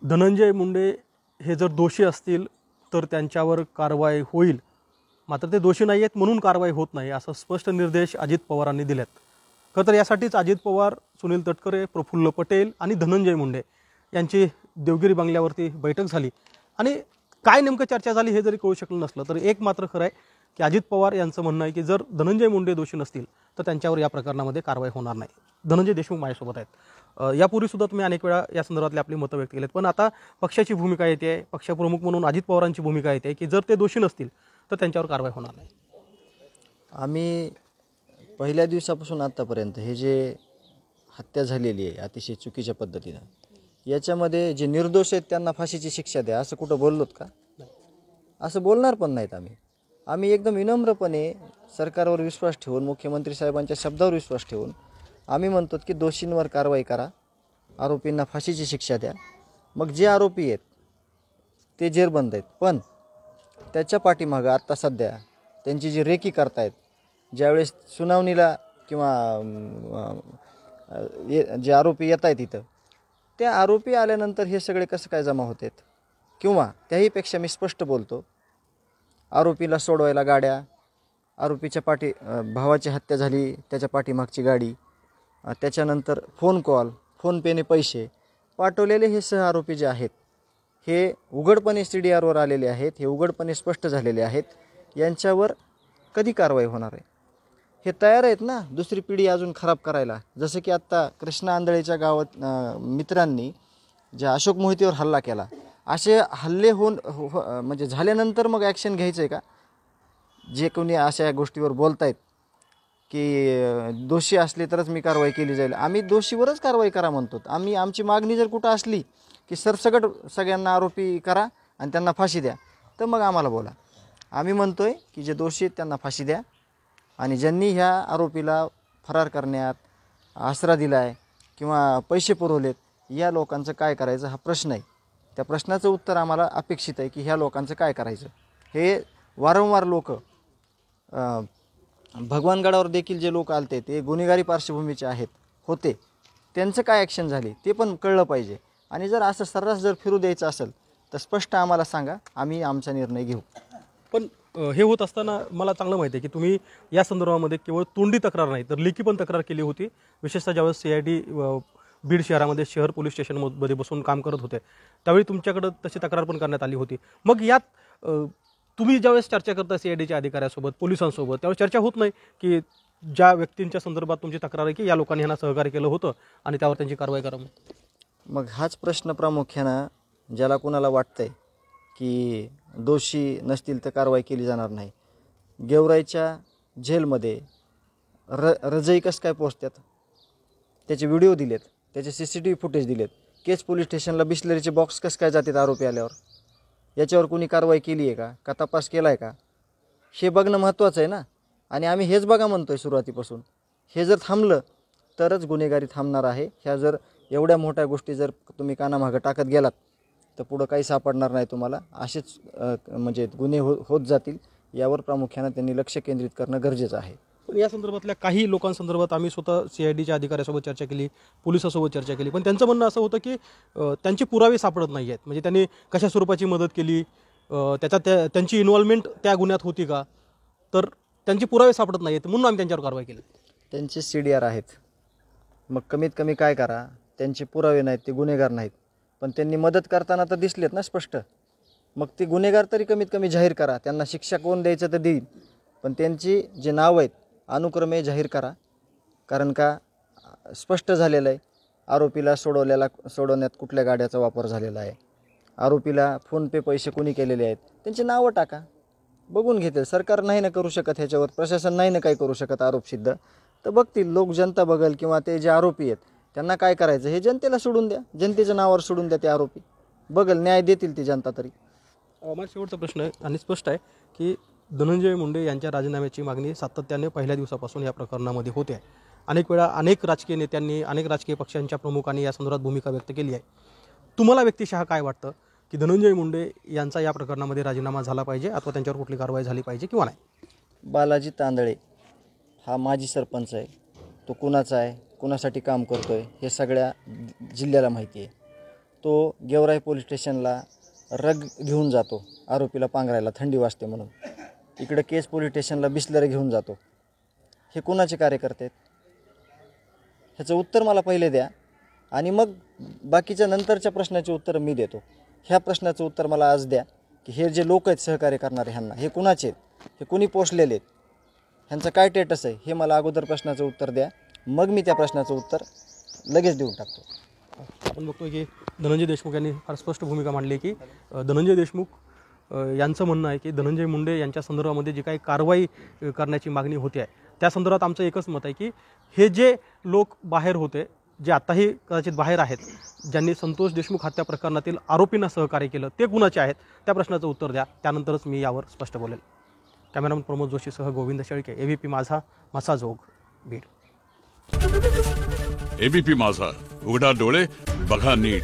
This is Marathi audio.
धनंजय मुंडे हे जर दोषी असतील तर त्यांच्यावर कारवाई होईल, मात्र ते दोषी नाही आहेत म्हणून कारवाई होत नाही असं स्पष्ट निर्देश अजित पवारांनी दिलेत. खरं तर यासाठीच अजित पवार, सुनील तटकरे, प्रफुल्ल पटेल आणि धनंजय मुंडे यांची देवगिरी बंगल्यावरती बैठक झाली. आणि काय नेमकं चर्चा झाली हे जरी कळू शकलं नसलं तर एक मात्र खरं आहे की अजित पवार यांचं म्हणणं आहे की जर धनंजय मुंडे दोषी नसतील तर त्यांच्यावर या प्रकरणामध्ये कारवाई होणार नाही. धनंजय देशमुख माझ्यासोबत आहेत. यापूर्वीसुद्धा तुम्ही अनेक वेळा या संदर्भातले आपली मतं व्यक्त केलीत, पण आता पक्षाची भूमिका येते, पक्षप्रमुख म्हणून अजित पवारांची भूमिका येते की जर ते दोषी नसतील तर त्यांच्यावर कारवाई होणार नाही. आम्ही पहिल्या दिवसापासून आत्तापर्यंत हे जे हत्या झालेली आहे अतिशय चुकीच्या पद्धतीनं, याच्यामध्ये जे निर्दोष आहेत त्यांना फाशीची शिक्षा द्या असं कुठं बोललोत का? असं बोलणार पण नाहीत. आम्ही एकदम विनम्रपणे सरकारवर विश्वास ठेवून, मुख्यमंत्री साहेबांच्या शब्दावर विश्वास ठेवून आम्ही म्हणतो की दोषींवर कारवाई करा, आरोपींना फाशीची शिक्षा द्या. मग जे आरोपी आहेत ते जेरबंद आहेत, पण त्याच्या पाठीमागं आत्ता सध्या त्यांची जी रेकी करतायत, ज्यावेळेस सुनावणीला किंवा जे आरोपी येत आहेत इथं, त्या आरोपी आल्यानंतर हे सगळे कसं काय जमा होतात? किंवा त्याहीपेक्षा मी स्पष्ट बोलतो, आरोपीला सोडवायला गाड्या, आरोपीच्या भावाची हत्या झाली त्याच्या पाठीमागची गाडी, त्याच्यानंतर फोन कॉल, फोनपेने पैसे पाठवलेले हे सह आरोपी जे आहेत हे उघडपणे CDRवर आलेले आहेत, हे उघडपणे स्पष्ट झालेले आहेत. यांच्यावर कधी कारवाई होणार आहे? हे तयार आहेत ना दुसरी पिढी अजून खराब करायला. जसं की आत्ता कृष्णा आंधळेच्या गावात मित्रांनी ज्या अशोक मोहितेवर हल्ला केला, असे हल्ले म्हणजे झाल्यानंतर मग ॲक्शन घ्यायचं आहे का? जे कोणी अशा गोष्टीवर बोलतायत की दोषी असले तरच मी कारवाई केली जाईल, आम्ही दोषीवरच कारवाई करा म्हणतो. आमची मागणी जर कुठं असली की सरसकट सगळ्यांना आरोपी करा आणि त्यांना फाशी द्या, तर मग आम्हाला बोला. आम्ही म्हणतोय की जे दोषी आहेत त्यांना फाशी द्या, आणि ज्यांनी ह्या आरोपीला फरार करण्यात आसरा दिला आहे किंवा पैसे पुरवलेत, या लोकांचं काय करायचं हा प्रश्न आहे. त्या प्रश्नाचं उत्तर आम्हाला अपेक्षित आहे की ह्या लोकांचं काय करायचं. हे वारंवार लोक भगवानगडावर देखील जे लोक आलते ते गुन्हेगारी पार्श्वभूमीचे होते, त्यांचं काय ॲक्शन झाली ते पण कळलं पाहिजे. आणि जर असं सर्रास जर फिरू द्यायचं असेल तर स्पष्ट आम्हाला सांगा, आम्ही आमचा निर्णय घेऊ. पण हे होत असताना मला चांगलं माहिती आहे की तुम्ही या संदर्भामध्ये केवळ तोंडी तक्रार नाही तर लेखी पण तक्रार केली होती. विशेषतः ज्यावेळेस CID बीड शहरामध्ये शहर पोलीस स्टेशनमध्ये बसून काम करत होते त्यावेळी तुमच्याकडं तशी तक्रार पण करण्यात आली होती. मग यात तुम्ही ज्यावेळेस चर्चा करता CIDच्या अधिकाऱ्यासोबत, पोलिसांसोबत, त्यावेळेस चर्चा होत नाही की ज्या व्यक्तींच्या संदर्भात तुमची तक्रार आहे की या लोकांनी यांना सहकार्य केलं होतं आणि त्यावर त्यांची कारवाई करा? मग हाच प्रश्न प्रामुख्यानं ज्याला कुणाला वाटतंय की दोषी नसतील तर कारवाई केली जाणार नाही. गेवराईच्या जेलमध्ये रजई कसं काय पोचतात, त्याचे व्हिडिओ दिलेत, त्याचे CCTV फुटेज दिलेत. केज पोलीस स्टेशनला बिस्लरीचे बॉक्स कसं काय जातात आरोपी आल्यावर, याच्यावर कोणी कारवाई केली आहे का तपास केला आहे का, हे बघणं महत्त्वाचं आहे ना. आणि आम्ही हेच बघा म्हणतो आहे सुरुवातीपासून. हे जर थांबलं तरच गुन्हेगारी थांबणार आहे. ह्या जर एवढ्या मोठ्या गोष्टी जर तुम्ही कानामागं टाकत गेलात तर पुढं काही सापडणार नाही तुम्हाला. असेच म्हणजे गुन्हे होत जातील. यावर प्रामुख्यानं त्यांनी लक्ष केंद्रित करणं गरजेचं आहे. पण या संदर्भातल्या काही लोकांसंदर्भात आम्ही स्वतः CIDच्या अधिकाऱ्यासोबत चर्चा केली, पोलिसांसोबत चर्चा केली, पण त्यांचं म्हणणं असं होतं की त्यांचे पुरावे सापडत नाही आहेत. म्हणजे त्यांनी कशा स्वरूपाची मदत केली, त्यांची इन्व्हॉल्वमेंट त्या गुन्ह्यात होती का, तर त्यांचे पुरावे सापडत नाही आहेत म्हणून आम्ही त्यांच्यावर कारवाई केली. त्यांचे CDR आहेत, मग कमीत कमी काय करा, त्यांचे पुरावे नाहीत, ते गुन्हेगार नाहीत, पण त्यांनी मदत करताना तर दिसलेत ना स्पष्ट. मग ते गुन्हेगार तरी कमीत कमी जाहीर करा, त्यांना शिक्षा कोण द्यायचं तर देईल, पण त्यांची जे नाव आहेत अनुक्रमे जाहीर करा. कारण का स्पष्ट झालेलं आहे आरोपीला सोडवण्यात कुठल्या गाड्याचा वापर झालेला आहे, आरोपीला फोनपे पैसे कोणी केलेले आहेत, त्यांची नावं टाका, बघून घेतील. सरकार नाही ना करू शकत ह्याच्यावर, प्रशासन नाही ना काही करू शकत आरोपसिद्ध, तर बघतील लोक, जनता बघल. किंवा ते जे आरोपी आहेत त्यांना काय करायचं हे जनतेला सोडून द्या, जनतेच्या नावावर सोडून द्या. ते आरोपी बघल, न्याय देतील ती जनता. तरी माझा शेवटचा प्रश्न आहे आणि स्पष्ट आहे की धनंजय मुंडे यांच्या राजीनाम्याची मागणी सातत्याने पहिल्या दिवसापासून या प्रकरणामध्ये होते आहे. अनेक वेळा अनेक राजकीय नेत्यांनी, अनेक राजकीय पक्षांच्या प्रमुखांनी या संदर्भात भूमिका व्यक्त केली आहे. तुम्हाला व्यक्तिशः काय वाटतं की धनंजय मुंडे यांचा या प्रकरणामध्ये राजीनामा झाला पाहिजे अथवा त्यांच्यावर कुठली कारवाई झाली पाहिजे किंवा नाही? बालाजी तांदळे हा माजी सरपंच आहे. तो कुणाचा आहे, कुणासाठी काम करतो आहे हे सगळ्या जिल्ह्याला माहिती आहे. तो गेवराई पोलीस स्टेशनला रग घेऊन जातो आरोपीला पांघरायला, थंडी वाजते म्हणून. इकडे केस पोलीस स्टेशनला बिस्लरी घेऊन जातो. हे कोणाचे कार्यकर्ते आहेत? ह्याचं उत्तर मला पहिले द्या आणि मग बाकीच्या नंतरच्या प्रश्नाचे उत्तर मी देतो. ह्या प्रश्नाचं उत्तर मला आज द्या की हे जे लोक आहेत सहकार्य करणारे ह्यांना, हे कुणाचे आहेत, हे कुणी पोषलेले आहेत, ह्यांचं काय स्टेटस आहे, हे मला अगोदर प्रश्नाचं उत्तर द्या. मग मी त्या प्रश्नाचं उत्तर लगेच देऊन टाकतो. आपण बघतोय की धनंजय देशमुख यांनी फार स्पष्ट भूमिका मांडली की धनंजय देशमुख यांचं म्हणणं आहे की धनंजय मुंडे यांच्या संदर्भामध्ये जी काही कारवाई करण्याची मागणी होती आहे त्या संदर्भात आमचं एकच मत आहे की हे जे लोक बाहेर होते, जे आत्ताही कदाचित बाहेर आहेत, ज्यांनी संतोष देशमुख हत्या प्रकरणातील आरोपींना सहकार्य केलं, ते कुणाचे आहेत त्या प्रश्नाचं उत्तर द्या. त्यानंतरच मी यावर स्पष्ट बोलेल. कॅमेरामन प्रमोद जोशीसह गोविंद शेळके, एबीपी माझा, मसाजोग, बीड. एबीपी माझा, उघडा डोळे बघा नीट.